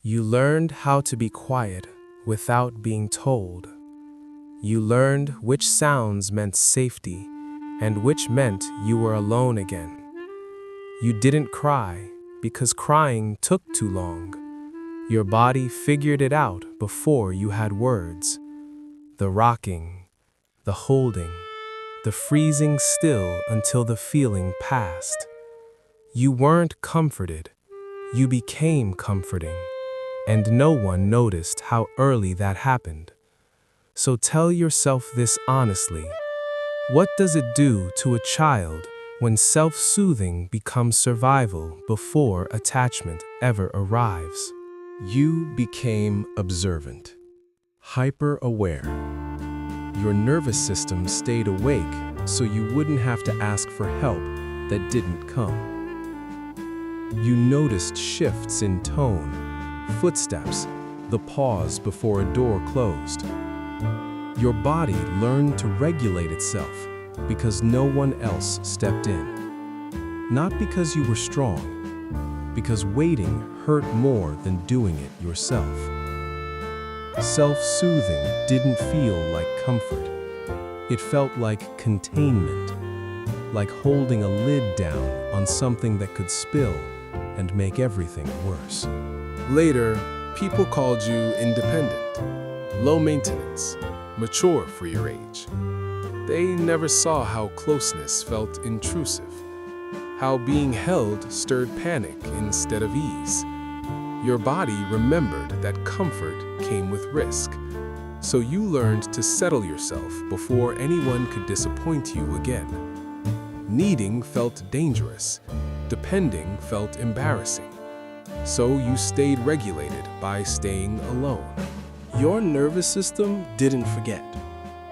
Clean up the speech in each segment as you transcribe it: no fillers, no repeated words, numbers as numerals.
You learned how to be quiet without being told. You learned which sounds meant safety and which meant you were alone again. You didn't cry because crying took too long. Your body figured it out before you had words. The rocking, the holding, the freezing still until the feeling passed. You weren't comforted, you became comforting, and no one noticed how early that happened. So tell yourself this honestly. What does it do to a child when self-soothing becomes survival before attachment ever arrives? You became observant, hyper-aware. Your nervous system stayed awake so you wouldn't have to ask for help that didn't come. You noticed shifts in tone, footsteps, the pause before a door closed. Your body learned to regulate itself because no one else stepped in. Not because you were strong, because waiting hurt more than doing it yourself. Self-soothing didn't feel like comfort. It felt like containment, like holding a lid down on something that could spill and make everything worse. Later, people called you independent, low maintenance, mature for your age. They never saw how closeness felt intrusive, how being held stirred panic instead of ease. Your body remembered that comfort came with risk, so you learned to settle yourself before anyone could disappoint you again. Needing felt dangerous, depending felt embarrassing, so you stayed regulated by staying alone. Your nervous system didn't forget.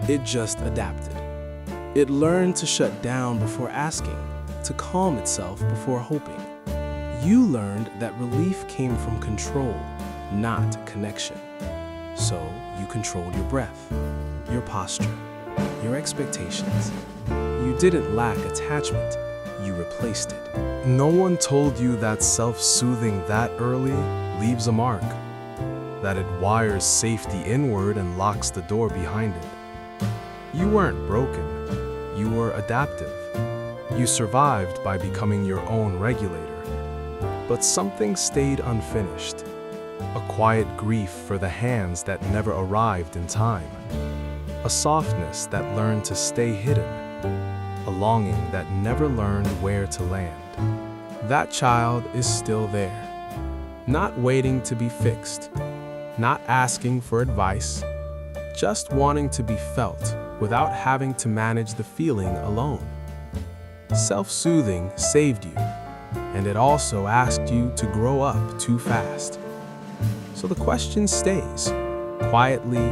It just adapted. It learned to shut down before asking, to calm itself before hoping. You learned that relief came from control, not connection. So you controlled your breath, your posture, your expectations. You didn't lack attachment, you replaced it. No one told you that self-soothing that early leaves a mark, that it wires safety inward and locks the door behind it. You weren't broken, you were adaptive. You survived by becoming your own regulator. But something stayed unfinished. A quiet grief for the hands that never arrived in time. A softness that learned to stay hidden. A longing that never learned where to land. That child is still there. Not waiting to be fixed. Not asking for advice. Just wanting to be felt without having to manage the feeling alone. Self-soothing saved you. And it also asked you to grow up too fast. So the question stays, quietly,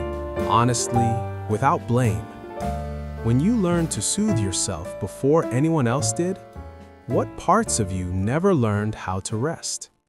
honestly, without blame. When you learned to soothe yourself before anyone else did, what parts of you never learned how to rest?